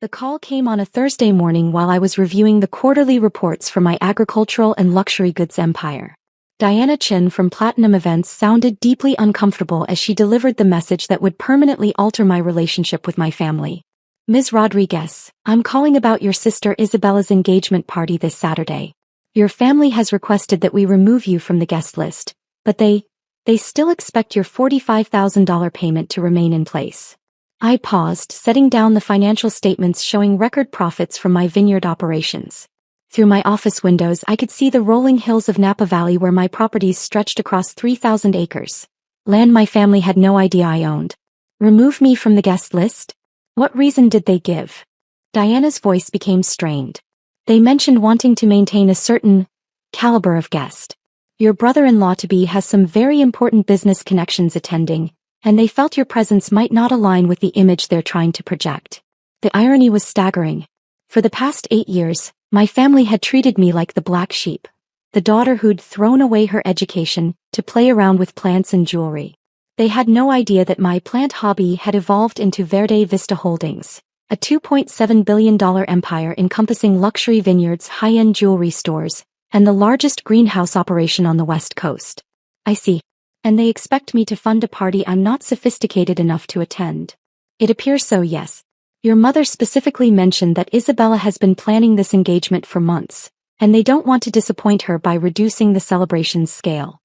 The call came on a Thursday morning while I was reviewing the quarterly reports for my agricultural and luxury goods empire. Diana Chin from Platinum Events sounded deeply uncomfortable as she delivered the message that would permanently alter my relationship with my family. Ms. Rodriguez, I'm calling about your sister Isabella's engagement party this Saturday. Your family has requested that we remove you from the guest list, but they still expect your $45,000 payment to remain in place. I paused, setting down the financial statements showing record profits from my vineyard operations. Through my office windows I could see the rolling hills of Napa Valley where my properties stretched across 3,000 acres. Land my family had no idea I owned. Remove me from the guest list? What reason did they give? Diana's voice became strained. They mentioned wanting to maintain a certain caliber of guest. Your brother-in-law-to-be has some very important business connections attending, and they felt your presence might not align with the image they're trying to project. The irony was staggering. For the past 8 years, my family had treated me like the black sheep, the daughter who'd thrown away her education to play around with plants and jewelry. They had no idea that my plant hobby had evolved into Verde Vista Holdings, a $2.7 billion empire encompassing luxury vineyards, high-end jewelry stores, and the largest greenhouse operation on the West Coast. I see. And they expect me to fund a party I'm not sophisticated enough to attend. It appears so, yes. Your mother specifically mentioned that Isabella has been planning this engagement for months, and they don't want to disappoint her by reducing the celebration's scale.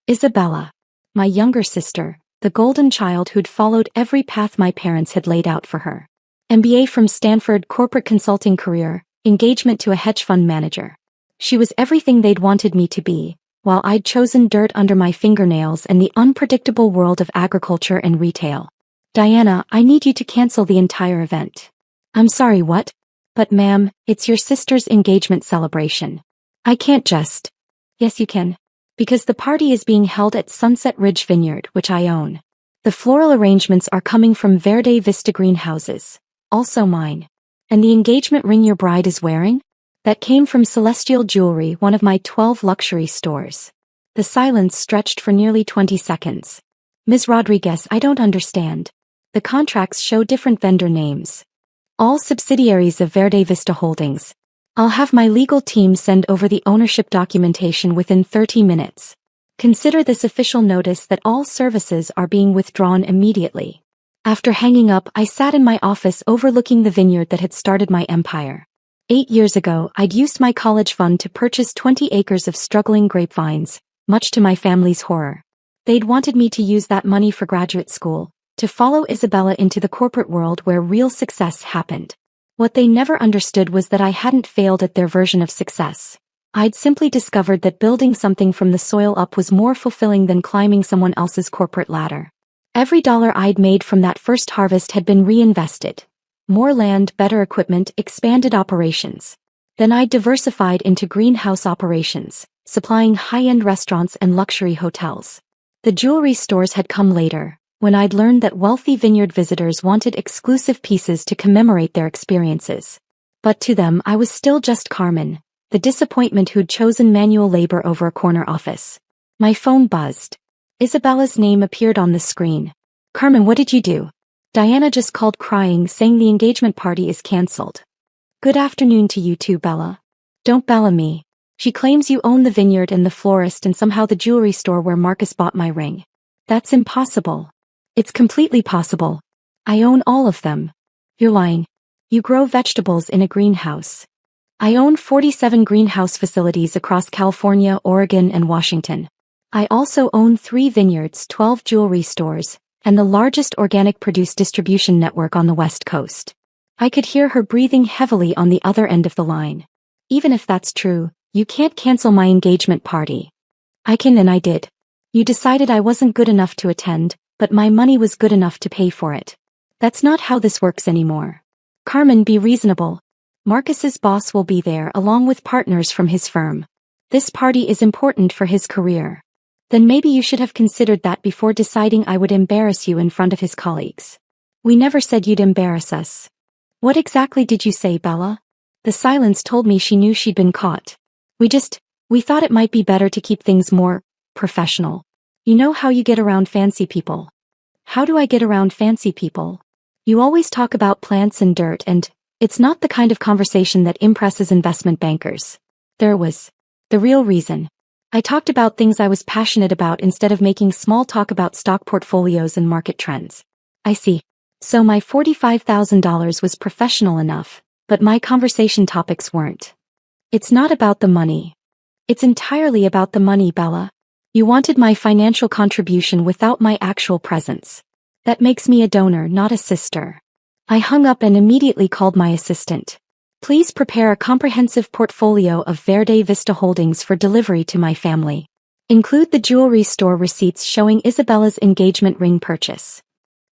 Isabella, my younger sister, the golden child who'd followed every path my parents had laid out for her. MBA from Stanford, corporate consulting career, engagement to a hedge fund manager. She was everything they'd wanted me to be, while I'd chosen dirt under my fingernails and the unpredictable world of agriculture and retail. Diana, I need you to cancel the entire event. I'm sorry, what? But ma'am, it's your sister's engagement celebration. I can't just. Yes, you can. Because the party is being held at Sunset Ridge Vineyard, which I own. The floral arrangements are coming from Verde Vista Greenhouses, also mine. And the engagement ring your bride is wearing? That came from Celestial Jewelry, one of my 12 luxury stores. The silence stretched for nearly 20 seconds. Ms. Rodriguez, I don't understand. The contracts show different vendor names. All subsidiaries of Verde Vista Holdings. I'll have my legal team send over the ownership documentation within 30 minutes. Consider this official notice that all services are being withdrawn immediately. After hanging up, I sat in my office overlooking the vineyard that had started my empire. 8 years ago, I'd used my college fund to purchase 20 acres of struggling grapevines, much to my family's horror. They'd wanted me to use that money for graduate school, to follow Isabella into the corporate world where real success happened. What they never understood was that I hadn't failed at their version of success. I'd simply discovered that building something from the soil up was more fulfilling than climbing someone else's corporate ladder. Every dollar I'd made from that first harvest had been reinvested. More land, better equipment, expanded operations. Then I diversified into greenhouse operations, supplying high-end restaurants and luxury hotels. The jewelry stores had come later, when I'd learned that wealthy vineyard visitors wanted exclusive pieces to commemorate their experiences. But to them I was still just Carmen, the disappointment who'd chosen manual labor over a corner office. My phone buzzed. Isabella's name appeared on the screen. Carmen, what did you do? Diana just called crying, saying the engagement party is cancelled. Good afternoon to you too, Bella. Don't Bella me. She claims you own the vineyard and the florist and somehow the jewelry store where Marcus bought my ring. That's impossible. It's completely possible. I own all of them. You're lying. You grow vegetables in a greenhouse. I own 47 greenhouse facilities across California, Oregon, and Washington. I also own 3 vineyards, 12 jewelry stores, and the largest organic produce distribution network on the West Coast. I could hear her breathing heavily on the other end of the line. Even if that's true, you can't cancel my engagement party. I can, and I did. You decided I wasn't good enough to attend, but my money was good enough to pay for it. That's not how this works anymore. Carmen, be reasonable. Marcus's boss will be there along with partners from his firm. This party is important for his career. Then maybe you should have considered that before deciding I would embarrass you in front of his colleagues. We never said you'd embarrass us. What exactly did you say, Bella? The silence told me she knew she'd been caught. We thought it might be better to keep things more professional. You know how you get around fancy people. How do I get around fancy people? You always talk about plants and dirt and It's not the kind of conversation that impresses investment bankers. There was the real reason. I talked about things I was passionate about instead of making small talk about stock portfolios and market trends. I see. So my $45,000 was professional enough, but my conversation topics weren't. It's not about the money. It's entirely about the money, Bella. You wanted my financial contribution without my actual presence. That makes me a donor, not a sister. I hung up and immediately called my assistant. Please prepare a comprehensive portfolio of Verde Vista holdings for delivery to my family. Include the jewelry store receipts showing Isabella's engagement ring purchase.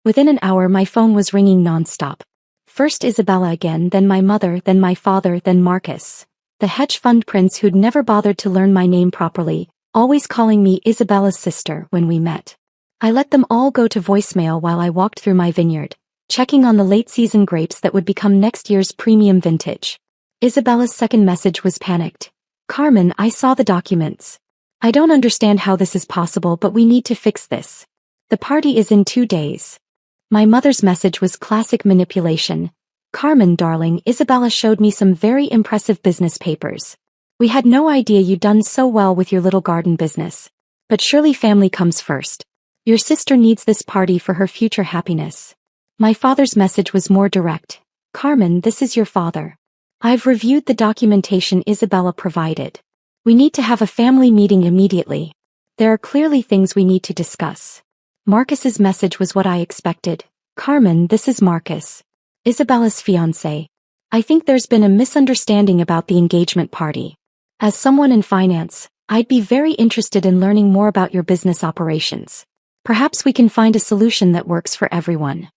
Within an hour my phone was ringing nonstop. First Isabella again, then my mother, then my father, then Marcus. The hedge fund prince who'd never bothered to learn my name properly, always calling me Isabella's sister when we met. I let them all go to voicemail while I walked through my vineyard, checking on the late-season grapes that would become next year's premium vintage. Isabella's second message was panicked. Carmen, I saw the documents. I don't understand how this is possible, but we need to fix this. The party is in 2 days. My mother's message was classic manipulation. Carmen, darling, Isabella showed me some very impressive business papers. We had no idea you'd done so well with your little garden business. But surely family comes first. Your sister needs this party for her future happiness. My father's message was more direct. Carmen, this is your father. I've reviewed the documentation Isabella provided. We need to have a family meeting immediately. There are clearly things we need to discuss. Marcus's message was what I expected. Carmen, this is Marcus, Isabella's fiancé. I think there's been a misunderstanding about the engagement party. As someone in finance, I'd be very interested in learning more about your business operations. Perhaps we can find a solution that works for everyone.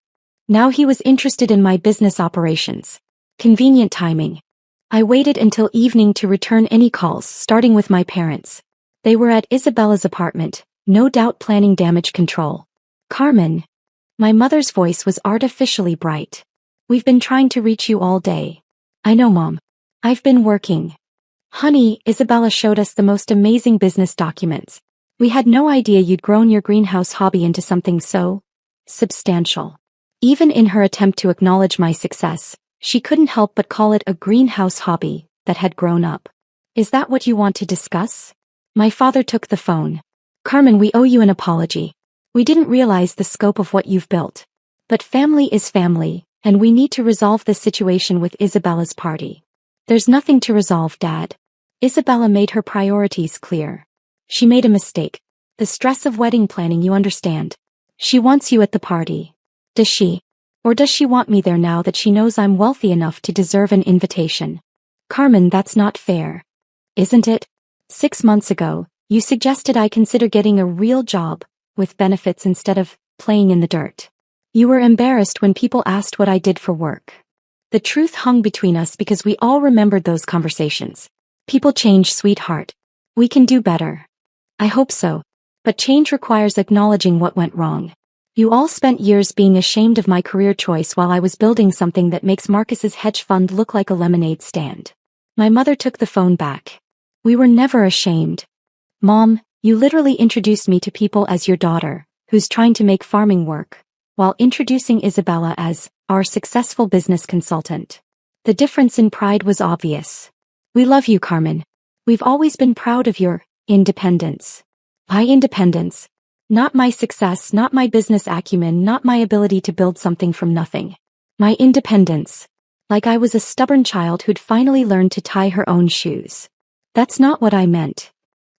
Now he was interested in my business operations. Convenient timing. I waited until evening to return any calls, starting with my parents. They were at Isabella's apartment, no doubt planning damage control. Carmen. My mother's voice was artificially bright. We've been trying to reach you all day. I know, Mom. I've been working. Honey, Isabella showed us the most amazing business documents. We had no idea you'd grown your greenhouse hobby into something so substantial. Even in her attempt to acknowledge my success, she couldn't help but call it a greenhouse hobby that had grown up. Is that what you want to discuss? My father took the phone. Carmen, we owe you an apology. We didn't realize the scope of what you've built. But family is family, and we need to resolve this situation with Isabella's party. There's nothing to resolve, Dad. Isabella made her priorities clear. She made a mistake. The stress of wedding planning, you understand. She wants you at the party. Does she? Or does she want me there now that she knows I'm wealthy enough to deserve an invitation? Carmen, that's not fair. Isn't it? 6 months ago, you suggested I consider getting a real job, with benefits instead of playing in the dirt. You were embarrassed when people asked what I did for work. The truth hung between us because we all remembered those conversations. People change, sweetheart. We can do better. I hope so. But change requires acknowledging what went wrong. You all spent years being ashamed of my career choice while I was building something that makes Marcus's hedge fund look like a lemonade stand. My mother took the phone back. We were never ashamed. Mom, you literally introduced me to people as your daughter, who's trying to make farming work, while introducing Isabella as our successful business consultant. The difference in pride was obvious. We love you, Carmen. We've always been proud of your independence. My independence. Not my success, not my business acumen, not my ability to build something from nothing. My independence. Like I was a stubborn child who'd finally learned to tie her own shoes. That's not what I meant.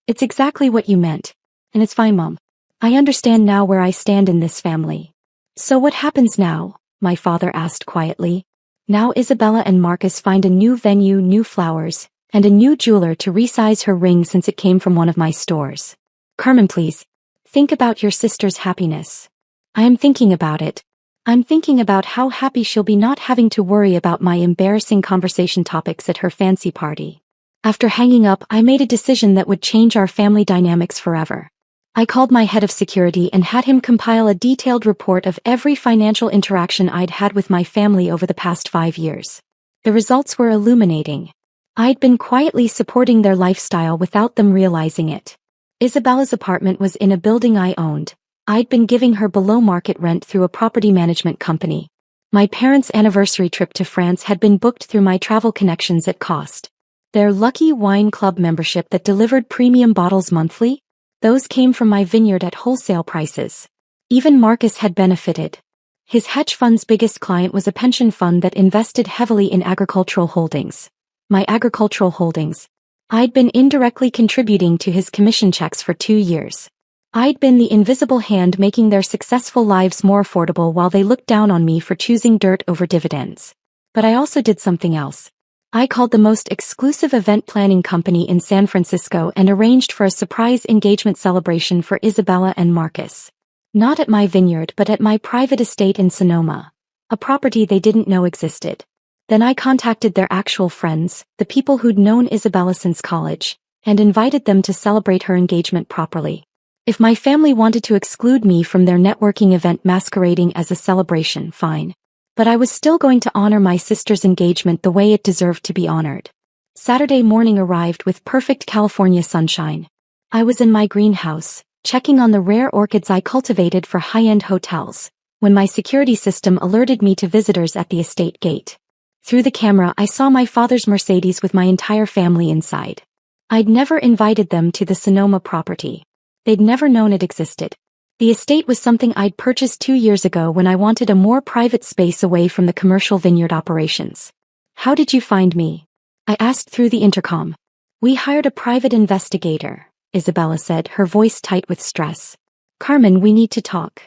It's exactly what you meant. And it's fine, Mom. I understand now where I stand in this family. So what happens now? My father asked quietly. Now Isabella and Marcus find a new venue, new flowers, and a new jeweler to resize her ring since it came from one of my stores. Carmen, please. Think about your sister's happiness. I am thinking about it. I'm thinking about how happy she'll be not having to worry about my embarrassing conversation topics at her fancy party. After hanging up, I made a decision that would change our family dynamics forever. I called my head of security and had him compile a detailed report of every financial interaction I'd had with my family over the past 5 years. The results were illuminating. I'd been quietly supporting their lifestyle without them realizing it. Isabella's apartment was in a building I owned. I'd been giving her below-market rent through a property management company. My parents' anniversary trip to France had been booked through my travel connections at cost. Their Lucky Wine Club membership that delivered premium bottles monthly? Those came from my vineyard at wholesale prices. Even Marcus had benefited. His hedge fund's biggest client was a pension fund that invested heavily in agricultural holdings. My agricultural holdings. I'd been indirectly contributing to his commission checks for 2 years. I'd been the invisible hand making their successful lives more affordable while they looked down on me for choosing dirt over dividends. But I also did something else. I called the most exclusive event planning company in San Francisco and arranged for a surprise engagement celebration for Isabella and Marcus. Not at my vineyard but at my private estate in Sonoma, a property they didn't know existed. Then I contacted their actual friends, the people who'd known Isabella since college, and invited them to celebrate her engagement properly. If my family wanted to exclude me from their networking event masquerading as a celebration, fine. But I was still going to honor my sister's engagement the way it deserved to be honored. Saturday morning arrived with perfect California sunshine. I was in my greenhouse, checking on the rare orchids I cultivated for high-end hotels, when my security system alerted me to visitors at the estate gate. Through the camera I saw my father's Mercedes with my entire family inside. I'd never invited them to the Sonoma property. They'd never known it existed. The estate was something I'd purchased 2 years ago when I wanted a more private space away from the commercial vineyard operations. "How did you find me?" I asked through the intercom. "We hired a private investigator," Isabella said, her voice tight with stress. "Carmen, we need to talk."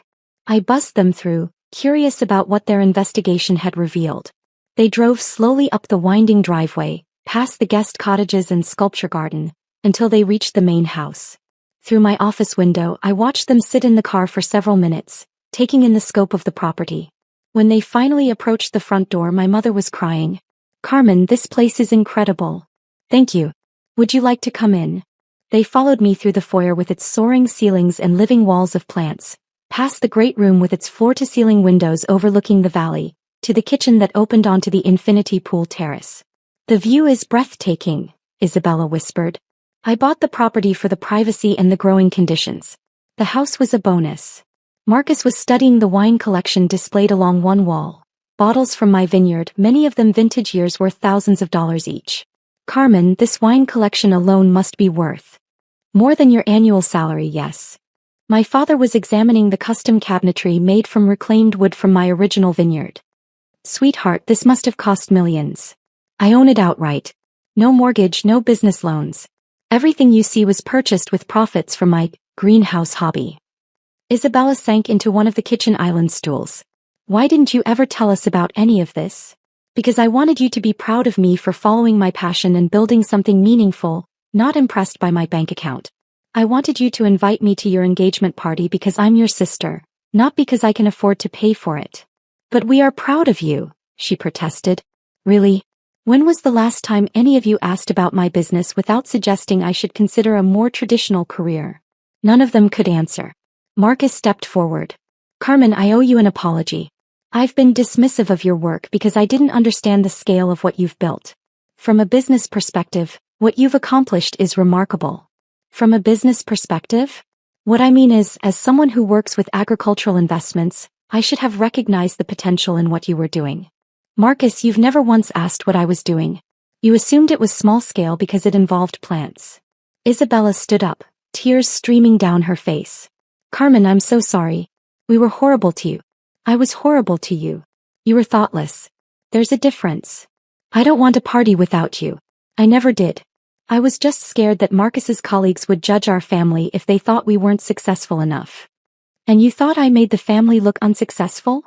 I buzzed them through, curious about what their investigation had revealed. They drove slowly up the winding driveway, past the guest cottages and sculpture garden, until they reached the main house. Through my office window I watched them sit in the car for several minutes, taking in the scope of the property. When they finally approached the front door my mother was crying. "Carmen, this place is incredible." "Thank you. Would you like to come in?" They followed me through the foyer with its soaring ceilings and living walls of plants, past the great room with its floor-to-ceiling windows overlooking the valley, to the kitchen that opened onto the infinity pool terrace. "The view is breathtaking," Isabella whispered. I bought the property for the privacy and the growing conditions. The house was a bonus. Marcus was studying the wine collection displayed along one wall. Bottles from my vineyard, many of them vintage years worth thousands of dollars each. "Carmen, this wine collection alone must be worth more than your annual salary, yes." My father was examining the custom cabinetry made from reclaimed wood from my original vineyard. "Sweetheart, this must have cost millions. I own it outright. No mortgage, no business loans. Everything you see was purchased with profits from my greenhouse hobby." Isabella sank into one of the kitchen island stools. "Why didn't you ever tell us about any of this?" "Because I wanted you to be proud of me for following my passion and building something meaningful, not impressed by my bank account. I wanted you to invite me to your engagement party because I'm your sister, not because I can afford to pay for it." "But we are proud of you," she protested. "Really? When was the last time any of you asked about my business without suggesting I should consider a more traditional career?" None of them could answer. Marcus stepped forward. "Carmen, I owe you an apology. I've been dismissive of your work because I didn't understand the scale of what you've built. From a business perspective, what you've accomplished is remarkable." "From a business perspective?" "What I mean is, as someone who works with agricultural investments, I should have recognized the potential in what you were doing. Marcus, you've never once asked what I was doing. You assumed it was small scale because it involved plants." Isabella stood up, tears streaming down her face. "Carmen, I'm so sorry. We were horrible to you. I was horrible to you. You were thoughtless. There's a difference. I don't want a party without you. I never did. I was just scared that Marcus's colleagues would judge our family if they thought we weren't successful enough." "And you thought I made the family look unsuccessful?"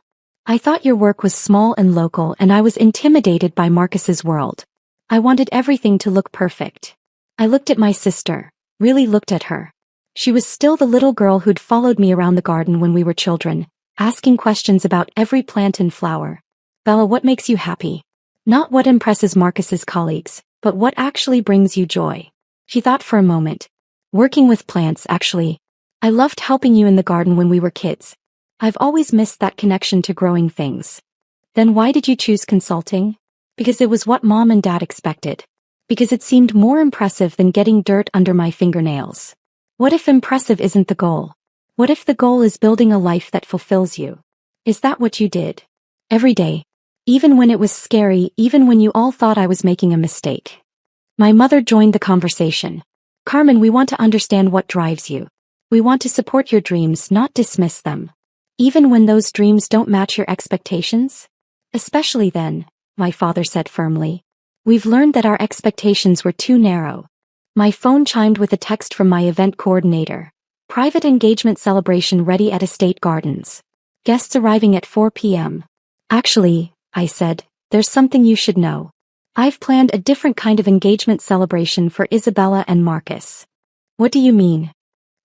"I thought your work was small and local and I was intimidated by Marcus's world. I wanted everything to look perfect. I looked at my sister, really looked at her. She was still the little girl who'd followed me around the garden when we were children, asking questions about every plant and flower. Bella, what makes you happy? Not what impresses Marcus's colleagues, but what actually brings you joy." She thought for a moment. "Working with plants, actually. I loved helping you in the garden when we were kids. I've always missed that connection to growing things." "Then why did you choose consulting?" "Because it was what Mom and Dad expected. Because it seemed more impressive than getting dirt under my fingernails." "What if impressive isn't the goal? What if the goal is building a life that fulfills you? Is that what you did?" Every day. Even when it was scary, even when you all thought I was making a mistake. My mother joined the conversation. Carmen, we want to understand what drives you. We want to support your dreams, not dismiss them. Even when those dreams don't match your expectations? Especially then, my father said firmly. We've learned that our expectations were too narrow. My phone chimed with a text from my event coordinator. Private engagement celebration ready at Estate Gardens. Guests arriving at 4 p.m. Actually, I said, there's something you should know. I've planned a different kind of engagement celebration for Isabella and Marcus. What do you mean?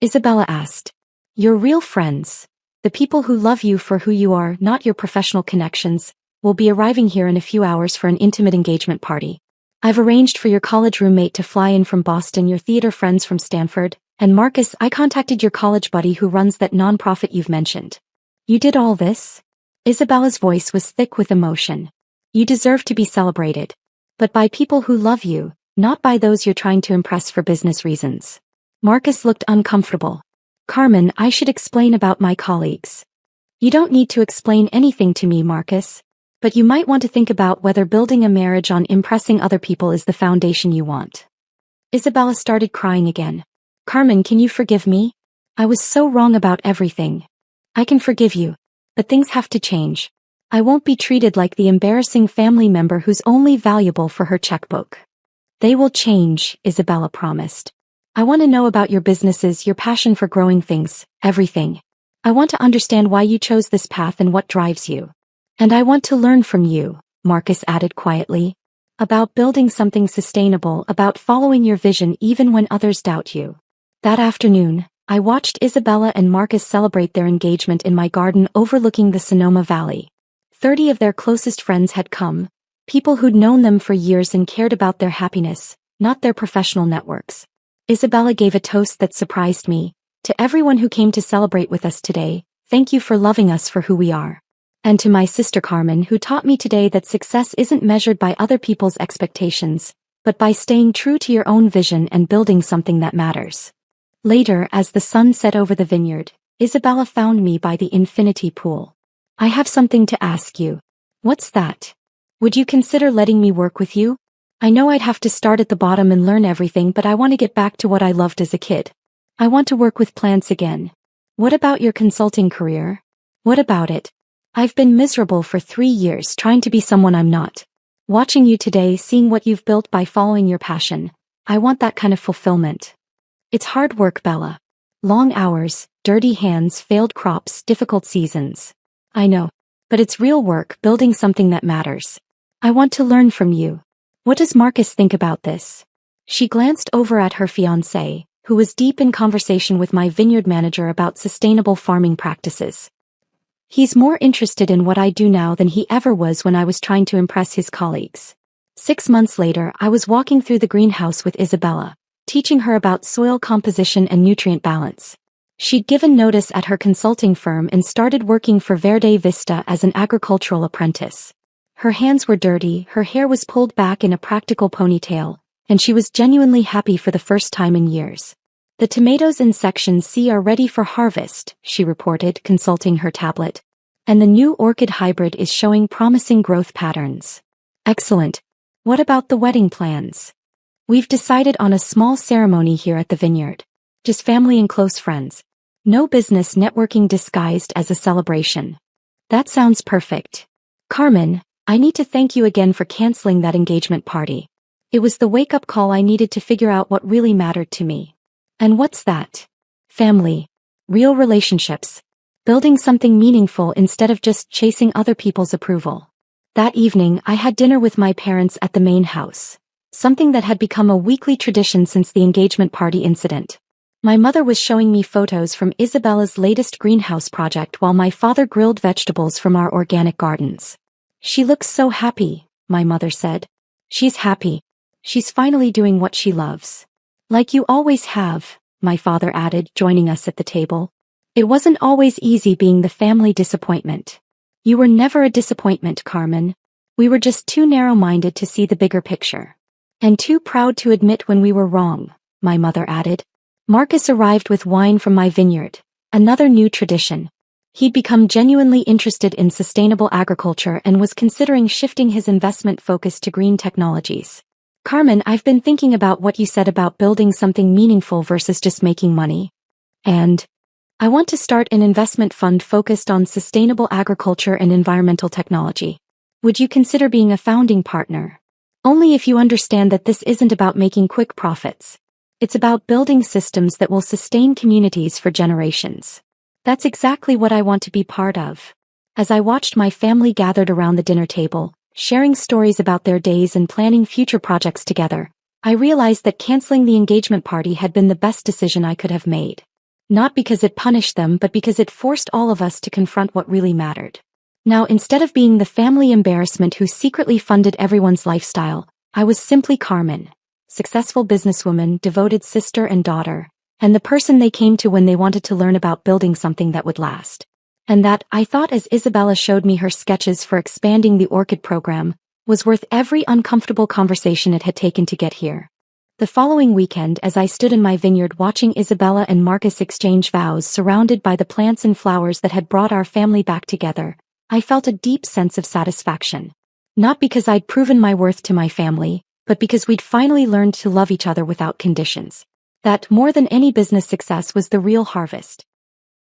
Isabella asked. Your real friends, the people who love you for who you are, not your professional connections, will be arriving here in a few hours for an intimate engagement party. I've arranged for your college roommate to fly in from Boston, your theater friends from Stanford, and Marcus, I contacted your college buddy who runs that nonprofit you've mentioned. You did all this? Isabella's voice was thick with emotion. You deserve to be celebrated. But by people who love you, not by those you're trying to impress for business reasons. Marcus looked uncomfortable. Carmen, I should explain about my colleagues. You don't need to explain anything to me, Marcus. But you might want to think about whether building a marriage on impressing other people is the foundation you want. Isabella started crying again. Carmen, can you forgive me? I was so wrong about everything. I can forgive you. But things have to change. I won't be treated like the embarrassing family member who's only valuable for her checkbook. They will change, Isabella promised. I want to know about your businesses, your passion for growing things, everything. I want to understand why you chose this path and what drives you. And I want to learn from you, Marcus added quietly. About building something sustainable, about following your vision even when others doubt you. That afternoon, I watched Isabella and Marcus celebrate their engagement in my garden overlooking the Sonoma Valley. 30 of their closest friends had come, people who'd known them for years and cared about their happiness, not their professional networks. Isabella gave a toast that surprised me. To everyone who came to celebrate with us today, thank you for loving us for who we are. And to my sister Carmen, who taught me today that success isn't measured by other people's expectations, but by staying true to your own vision and building something that matters. Later, as the sun set over the vineyard, Isabella found me by the infinity pool. I have something to ask you. What's that? Would you consider letting me work with you? I know I'd have to start at the bottom and learn everything, but I want to get back to what I loved as a kid. I want to work with plants again. What about your consulting career? What about it? I've been miserable for 3 years trying to be someone I'm not. Watching you today, seeing what you've built by following your passion, I want that kind of fulfillment. It's hard work, Bella. Long hours, dirty hands, failed crops, difficult seasons. I know. But it's real work, building something that matters. I want to learn from you. What does Marcus think about this? She glanced over at her fiancé, who was deep in conversation with my vineyard manager about sustainable farming practices. He's more interested in what I do now than he ever was when I was trying to impress his colleagues. 6 months later, I was walking through the greenhouse with Isabella, teaching her about soil composition and nutrient balance. She'd given notice at her consulting firm and started working for Verde Vista as an agricultural apprentice. Her hands were dirty, her hair was pulled back in a practical ponytail, and she was genuinely happy for the first time in years. The tomatoes in Section C are ready for harvest, she reported, consulting her tablet. And the new orchid hybrid is showing promising growth patterns. Excellent. What about the wedding plans? We've decided on a small ceremony here at the vineyard. Just family and close friends. No business, networking disguised as a celebration. That sounds perfect. Carmen, I need to thank you again for canceling that engagement party. It was the wake-up call I needed to figure out what really mattered to me. And what's that? Family. Real relationships. Building something meaningful instead of just chasing other people's approval. That evening, I had dinner with my parents at the main house. Something that had become a weekly tradition since the engagement party incident. My mother was showing me photos from Isabella's latest greenhouse project while my father grilled vegetables from our organic gardens. She looks so happy, my mother said. She's happy. She's finally doing what she loves. Like you always have, my father added, joining us at the table. It wasn't always easy being the family disappointment. You were never a disappointment, Carmen. We were just too narrow-minded to see the bigger picture. And too proud to admit when we were wrong, my mother added. Marcus arrived with wine from my vineyard. Another new tradition. He'd become genuinely interested in sustainable agriculture and was considering shifting his investment focus to green technologies. Carmen, I've been thinking about what you said about building something meaningful versus just making money. And I want to start an investment fund focused on sustainable agriculture and environmental technology. Would you consider being a founding partner? Only if you understand that this isn't about making quick profits. It's about building systems that will sustain communities for generations. That's exactly what I want to be part of. As I watched my family gathered around the dinner table, sharing stories about their days and planning future projects together, I realized that canceling the engagement party had been the best decision I could have made. Not because it punished them, but because it forced all of us to confront what really mattered. Now, instead of being the family embarrassment who secretly funded everyone's lifestyle, I was simply Carmen, successful businesswoman, devoted sister and daughter, and the person they came to when they wanted to learn about building something that would last. And that, I thought as Isabella showed me her sketches for expanding the Orchid program, was worth every uncomfortable conversation it had taken to get here. The following weekend, as I stood in my vineyard watching Isabella and Marcus exchange vows surrounded by the plants and flowers that had brought our family back together, I felt a deep sense of satisfaction. Not because I'd proven my worth to my family, but because we'd finally learned to love each other without conditions. That, more than any business success, was the real harvest.